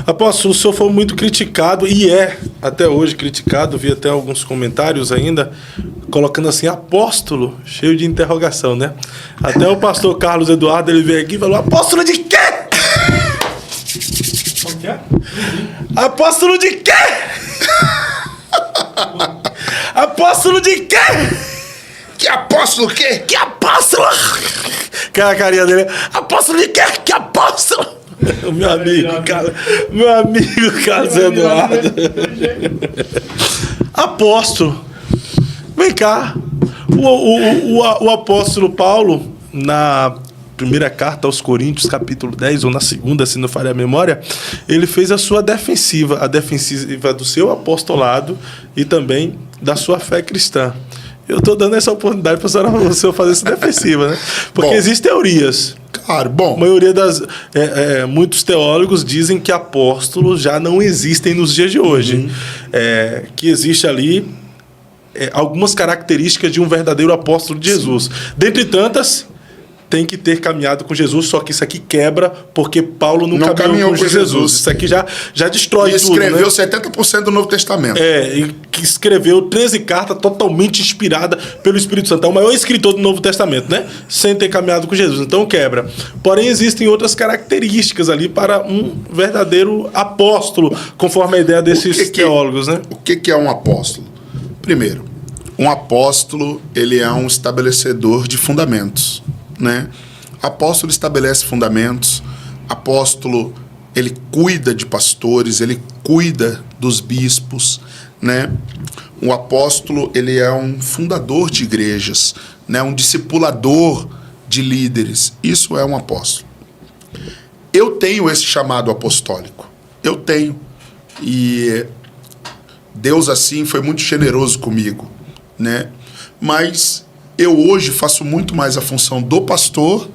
Apóstolo, o senhor foi muito criticado, e é até hoje criticado, vi até alguns comentários ainda, colocando assim, apóstolo, cheio de interrogação, né? Até o pastor Carlos Eduardo, ele veio aqui e falou, apóstolo de quê? Como que é? Apóstolo de quê? Apóstolo de quê? Que apóstolo o quê? Que apóstolo? Aquela carinha dele, apóstolo de quê? Que apóstolo? O meu amigo Carlos Eduardo. Apóstolo. Vem cá. O apóstolo Paulo, na primeira carta aos Coríntios, capítulo 10, ou na segunda, se não falha a memória, ele fez a sua defensiva, a defensiva do seu apostolado e também da sua fé cristã. Eu estou dando essa oportunidade para o senhor fazer essa defensiva, né? Porque existem teorias. Claro, bom. A maioria muitos teólogos dizem que apóstolos já não existem nos dias de hoje. Que existe ali algumas características de um verdadeiro apóstolo de Jesus. Dentre tantas, tem que ter caminhado com Jesus, só que isso aqui quebra porque Paulo não caminhou com Jesus. Isso aqui já destrói tudo. E escreveu 70% do Novo Testamento. E que escreveu 13 cartas totalmente inspiradas pelo Espírito Santo. É o maior escritor do Novo Testamento, né? Sem ter caminhado com Jesus. Então quebra. Porém, existem outras características ali para um verdadeiro apóstolo, conforme a ideia desses teólogos, né? O que é um apóstolo? Primeiro, um apóstolo, ele é um estabelecedor de fundamentos, né? Apóstolo estabelece fundamentos, apóstolo, ele cuida de pastores, ele cuida dos bispos, né? O apóstolo, ele é um fundador de igrejas, né? Um discipulador de líderes. Isso é um apóstolo. Eu tenho esse chamado apostólico. Eu tenho. E Deus, assim, foi muito generoso comigo, né? Mas eu hoje faço muito mais a função do pastor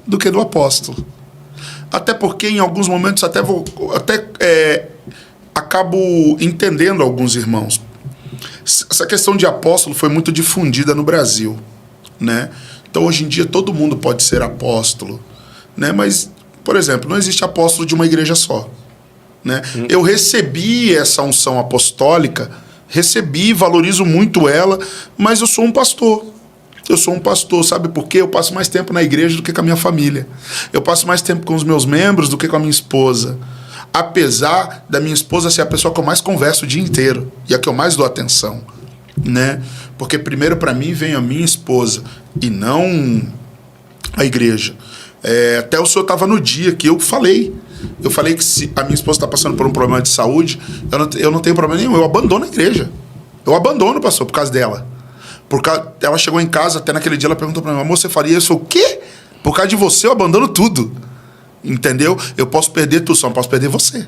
do que do apóstolo. Até porque em alguns momentos acabo entendendo alguns irmãos. Essa questão de apóstolo foi muito difundida no Brasil, né? Então hoje em dia todo mundo pode ser apóstolo, né? Mas, por exemplo, não existe apóstolo de uma igreja só, né? Eu recebi essa unção apostólica, valorizo muito ela, mas eu sou um pastor. Eu sou um pastor, sabe por quê? Eu passo mais tempo na igreja do que com a minha família. Eu passo mais tempo com os meus membros do que com a minha esposa. Apesar da minha esposa ser a pessoa que eu mais converso o dia inteiro e a que eu mais dou atenção, né? Porque primeiro para mim vem a minha esposa e não a igreja. Até o senhor estava no dia que eu falei. Eu falei que se a minha esposa está passando por um problema de saúde, eu não tenho problema nenhum. Eu abandono a igreja. Eu abandono, pastor, por causa dela. Porque ela chegou em casa, até naquele dia ela perguntou para mim, amor, você faria isso? O quê? Por causa de você eu abandono tudo. Entendeu? Eu posso perder tudo, só não posso perder você.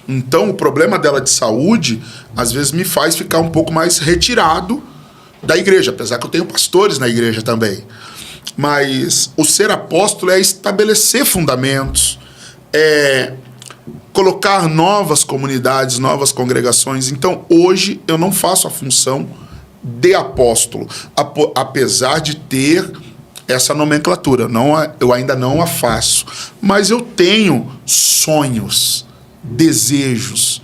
Então o problema dela de saúde, às vezes me faz ficar um pouco mais retirado da igreja, apesar que eu tenho pastores na igreja também. Mas o ser apóstolo é estabelecer fundamentos, colocar novas comunidades, novas congregações. Então, hoje, eu não faço a função de apóstolo, apesar de ter essa nomenclatura. Eu ainda não a faço. Mas eu tenho sonhos, desejos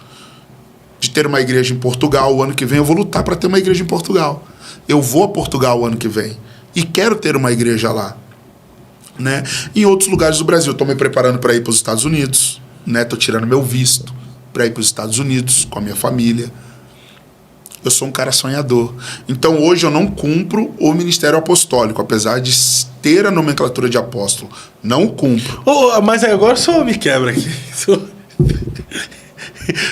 de ter uma igreja em Portugal. O ano que vem eu vou lutar para ter uma igreja em Portugal. Eu vou a Portugal o ano que vem e quero ter uma igreja lá, né? Em outros lugares do Brasil. Estou me preparando para ir para os Estados Unidos, né? Tô tirando meu visto para ir para os Estados Unidos com a minha família. Eu sou um cara sonhador. Então hoje eu não cumpro o ministério apostólico, apesar de ter a nomenclatura de apóstolo. Não cumpro. Mas agora só me quebra aqui.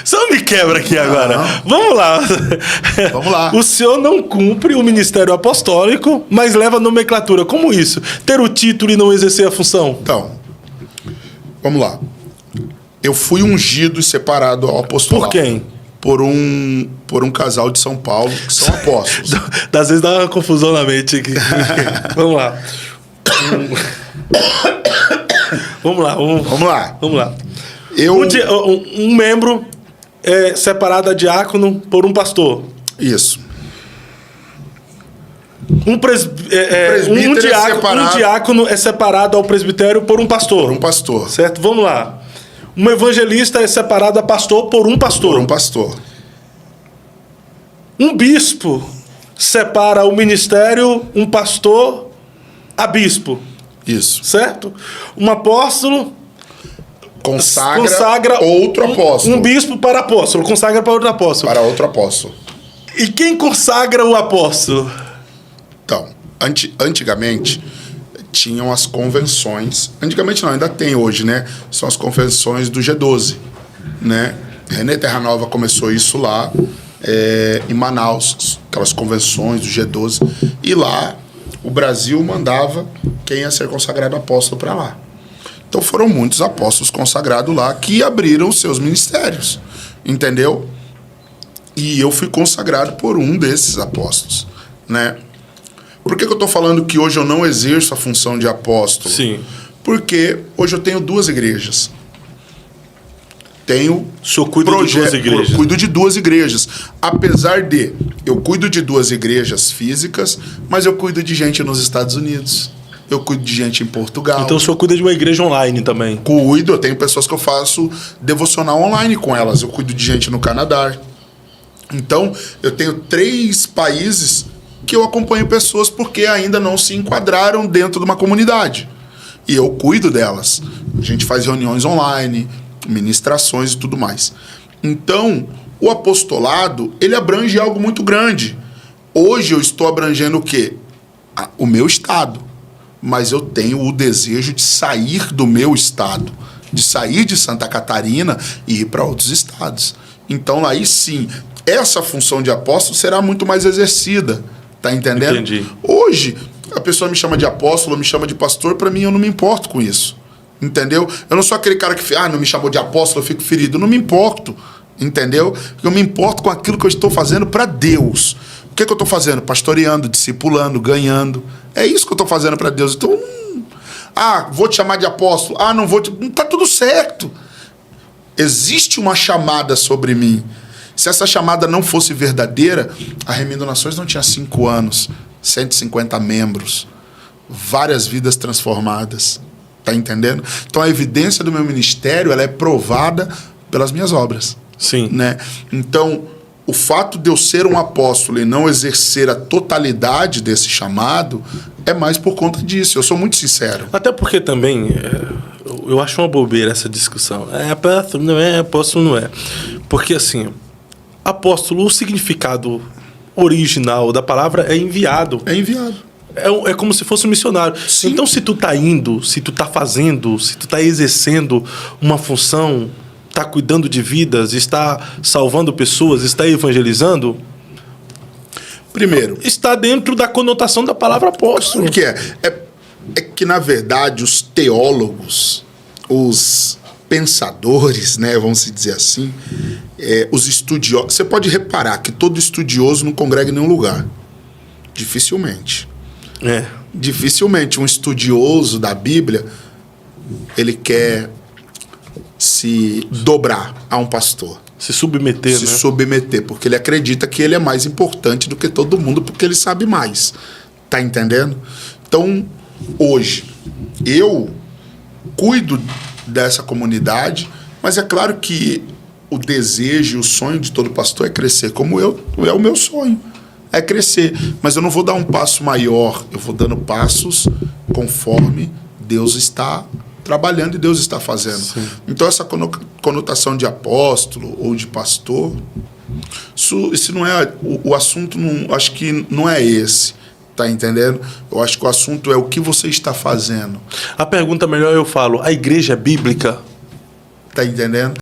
Só me quebra aqui agora. Vamos lá. Vamos lá. O senhor não cumpre o ministério apostólico, mas leva a nomenclatura. Como isso? Ter o título e não exercer a função? Então, vamos lá. Eu fui ungido e separado ao apostolado. Por quem? Por um casal de São Paulo, que são apóstolos. Às vezes dá uma confusão na mente aqui. Vamos lá. Vamos lá. Um membro é separado a diácono por um pastor. Isso. Um diácono é separado ao presbitério por um pastor. Por um pastor. Certo? Vamos lá. Um evangelista é separado a pastor por um pastor. Por um pastor. Um bispo separa o ministério, um pastor, a bispo. Isso. Certo? Um apóstolo consagra outro apóstolo. Um bispo para apóstolo, consagra para outro apóstolo. Para outro apóstolo. E quem consagra o apóstolo? Então, antigamente tinham as convenções. Antigamente não, ainda tem hoje, né? São as convenções do G12, né? René Terranova começou isso lá em Manaus, aquelas convenções do G12. E lá o Brasil mandava quem ia ser consagrado apóstolo para lá. Então foram muitos apóstolos consagrados lá que abriram os seus ministérios, entendeu? E eu fui consagrado por um desses apóstolos, né? Por que eu estou falando que hoje eu não exerço a função de apóstolo? Sim. Porque hoje eu tenho 2 igrejas. O senhor cuida de 2 igrejas? Eu cuido de 2 igrejas. Apesar de eu cuido de 2 igrejas físicas, mas eu cuido de gente nos Estados Unidos. Eu cuido de gente em Portugal. Então o senhor cuida de uma igreja online também? Cuido, eu tenho pessoas que eu faço devocional online com elas. Eu cuido de gente no Canadá. Então, eu tenho 3 países que eu acompanho pessoas porque ainda não se enquadraram dentro de uma comunidade. E eu cuido delas. A gente faz reuniões online, ministrações e tudo mais. Então, o apostolado, ele abrange algo muito grande. Hoje eu estou abrangendo o quê? O meu estado. Mas eu tenho o desejo de sair do meu estado, de sair de Santa Catarina e ir para outros estados. Então, aí sim, essa função de apóstolo será muito mais exercida. Tá entendendo? Entendi. Hoje, a pessoa me chama de apóstolo, me chama de pastor, para mim eu não me importo com isso. Entendeu? Eu não sou aquele cara que não me chamou de apóstolo, eu fico ferido. Eu não me importo. Entendeu? Eu me importo com aquilo que eu estou fazendo para Deus. O que eu estou fazendo? Pastoreando, discipulando, ganhando. É isso que eu estou fazendo para Deus. Então, vou te chamar de apóstolo. Não vou te... Tá tudo certo. Existe uma chamada sobre mim. Se essa chamada não fosse verdadeira, a Remindo Nações não tinha 5 anos, 150 membros, várias vidas transformadas. Tá entendendo? Então a evidência do meu ministério, ela é provada pelas minhas obras. Sim. Né? Então, o fato de eu ser um apóstolo e não exercer a totalidade desse chamado é mais por conta disso. Eu sou muito sincero. Até porque também eu acho uma bobeira essa discussão. Apóstolo não é, apóstolo não é. Porque assim, apóstolo, o significado original da palavra é enviado. É enviado. É como se fosse um missionário. Sim. Então, se tu tá indo, se tu tá fazendo, se tu tá exercendo uma função, tá cuidando de vidas, está salvando pessoas, está evangelizando, primeiro, está dentro da conotação da palavra apóstolo. O que é que, na verdade, os teólogos, os pensadores, né, vamos dizer assim, os estudiosos... Você pode reparar que todo estudioso não congrega em nenhum lugar. Dificilmente. Dificilmente um estudioso da Bíblia ele quer se dobrar a um pastor. Se submeter, Se submeter, porque ele acredita que ele é mais importante do que todo mundo, porque ele sabe mais. Tá entendendo? Então, hoje, eu cuido dessa comunidade, mas é claro que o desejo e o sonho de todo pastor é crescer, como é o meu sonho. É crescer, mas eu não vou dar um passo maior, eu vou dando passos conforme Deus está trabalhando e Deus está fazendo. Sim. Então essa conotação de apóstolo ou de pastor, isso não é o assunto, não, acho que não é esse, tá entendendo? Eu acho que o assunto é o que você está fazendo. A pergunta melhor eu falo, a igreja é bíblica? Tá entendendo?